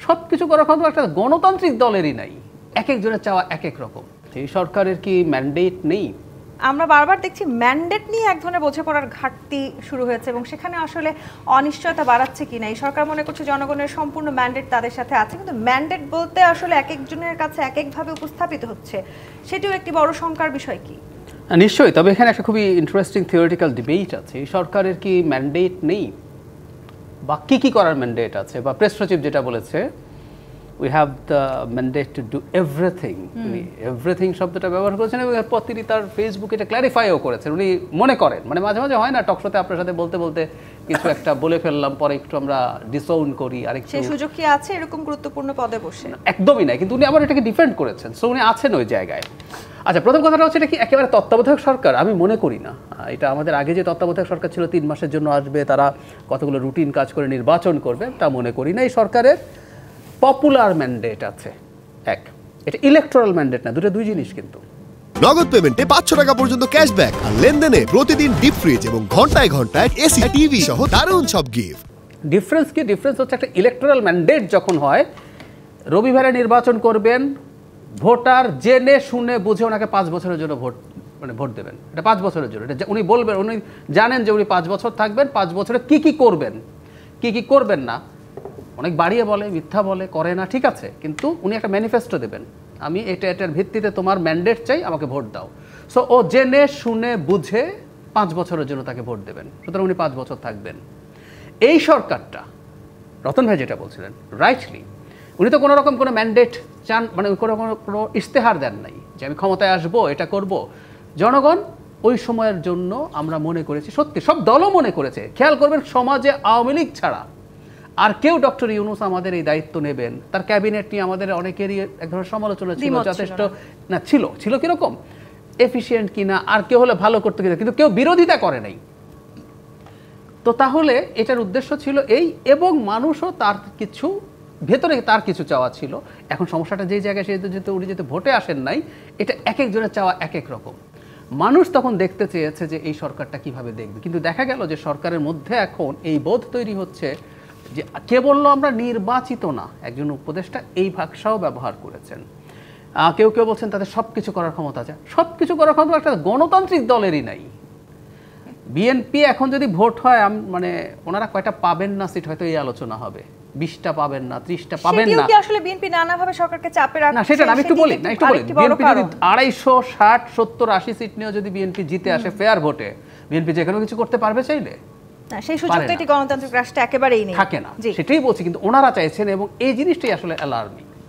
সবকিছু করার ক্ষমতা একটা গণতান্ত্রিক দলেরই নাই। এক একজনের চাওয়া এক এক রকম। এই সরকারের কি ম্যান্ডেট নেই? আমরা বারবার দেখছি ম্যান্ডেট নিয়ে এক ধরনের বোঝাপড়ার ঘাটতি শুরু হয়েছে এবং সেখানে আসলে অনিশ্চয়তা বাড়াচ্ছে কিনা। এই সরকার মনে করছে জনগণের সম্পূর্ণ ম্যান্ডেট তাদের সাথে আছে, কিন্তু ম্যান্ডেট বলতে আসলে এক একজনের কাছে এক একভাবে উপস্থাপিত হচ্ছে, সেটিও একটি বড় শঙ্কার বিষয় কি? নিশ্চয়ই, তবে এখানে একটা খুবই ইন্টারেস্টিং থিওরিটিক্যাল ডিবেট আছে। এই সরকারের কি ম্যান্ডেট নেই, বা কি করার ম্যান্ডেট আছে? বা প্রেস সচিব যেটা বলেছে, we have the mandate to do everything. উনি এভরিথিং শব্দটা ব্যবহার করেছেন এবং এরপর তিনি তার ফেসবুকে এটা ক্ল্যারিফাইও করেছেন। উনি মনে করেন, মানে মাঝে মাঝে হয় না টকশোতে আপনার সাথে বলতে বলতে কিছু একটা বলে ফেললাম, পরে একটু আমরা ডিসওন করি, আরেকটু সেই সুযোগ কি আছে এরকম গুরুত্বপূর্ণ পদে বসে? একদমই নাই, কিন্তু উনি আবার এটাকে ডিফেন্ড করেছেন। সো উনি আছেন ওই জায়গায়। আচ্ছা, প্রথম কথাটা হচ্ছে এটা কি একেবারে তত্ত্বাবধায়ক সরকার? আমি মনে করি না। এটা আমাদের আগে যে তত্ত্বাবধায়ক সরকার ছিল 3 মাসের জন্য আসবে, তারা কতগুলো রুটিন কাজ করে নির্বাচন করবে, তা মনে করি না। এই সরকারের পপুলার ম্যান্ডেট আছে, এক। এটা ইলেকটোরাল ম্যান্ডেট না, দুই জিনিস কিন্তু। নগদ পেমেন্টে 500 টাকা পর্যন্ত ক্যাশব্যাক আর লেনদেনে প্রতিদিন ডিপ ফ্রিজ এবং ঘন্টায় ঘন্টায় এসি টিভি সহ দারুণ সব গিফট। ডিফারেন্স কি? ডিফারেন্স হচ্ছে একটা ইলেকটোরাল ম্যান্ডেট যখন হয়, রবিবারে নির্বাচন করবেন, ভোটার জেনে শুনে বুঝে ওনাকে 5 বছরের জন্য ভোট দেবেন। এটা 5 বছরের জন্য, এটা উনি বলবেন, উনি জানেন যে উনি 5 বছর থাকবেন, 5 বছরে কি করবেন, কি করবেন না। অনেক বাড়িয়ে বলে, মিথ্যা বলে, করে না, ঠিক আছে, কিন্তু উনি একটা ম্যানিফেস্টো দেবেন, আমি এটার ভিত্তিতে তোমার ম্যান্ডেট চাই, আমাকে ভোট দাও। সো ও জেনে শুনে বুঝে 5 বছরের জন্য তাকে ভোট দেবেন, সুতরাং উনি 5 বছর থাকবেন। এই সরকারটা, রতন ভাই যেটা বলছিলেন রাইটলি, উনি তো কোনো রকম কোনো ম্যান্ডেট চান, মানে কোনো ইশতেহার দেন নাই যে আমি ক্ষমতায় আসবো, এটা করব। জনগণ ওই সময়ের জন্য আমরা মনে করেছি, সত্যি সব দলও মনে করেছে, খেয়াল করবেন সমাজে আওয়ামী লীগ ছাড়া আর কেউ ডক্টর ইউনূস আমাদের এই দায়িত্ব নেবেন, তার ক্যাবিনেট নিয়ে আমাদের অনেকেরই এক ধরনের সমালোচনা ছিল, যথেষ্ট না ছিল কিরকম এফিশিয়েন্ট কিনা, আর কেউ হলে ভালো করতে কিনা, কিন্তু কেউ বিরোধিতা করে নাই। তো তাহলে এটার উদ্দেশ্য ছিল এই, এবং মানুষও তার কিছু ভেতরে তার কিছু চাওয়া ছিল। এখন সমস্যাটা যেই জায়গায় উনি যেহেতু ভোটে আসেন নাই, এটা এক একজনের চাওয়া এক এক রকম। মানুষ তখন দেখতে চেয়েছে যে এই সরকারটা কিভাবে দেখবে, কিন্তু দেখা গেল যে সরকারের মধ্যে এখন এই বোধ তৈরি হচ্ছে যে কে বললো আমরা নির্বাচিত না। একজন উপদেষ্টা এই ভাষাও ব্যবহার করেছেন। কেউ বলছেন তাদের সব কিছু করার ক্ষমতা আছে। সব কিছু করার ক্ষমতা একটা গণতান্ত্রিক দলেরই নাই। বিএনপি এখন যদি ভোট হয়, মানে ওনারা কয়টা পাবেন না সিট, হয়তো এই আলোচনা হবে, 20টা পাবেন না, 30টা পাবেন না। আসলে বিএনপি নানাভাবে সরকারকে চাপে রাখছে। না, সেটা আমি একটু বলি বিএনপি যদি 260, 70, 80 সিট নিয়েও যদি বিএনপি জিতে আসে ফেয়ার ভোটে, বিএনপি যেখানে কিছু করতে পারবে চাইলে? সেই সুযোগটা গণতান্ত্রিক রাষ্ট্রে একেবারেই নেই, থাকে না, সেটাই বলছি। কিন্তু ওনারা চাইছেন, এবং এই জিনিসটাই আসলে অ্যালার্মিং।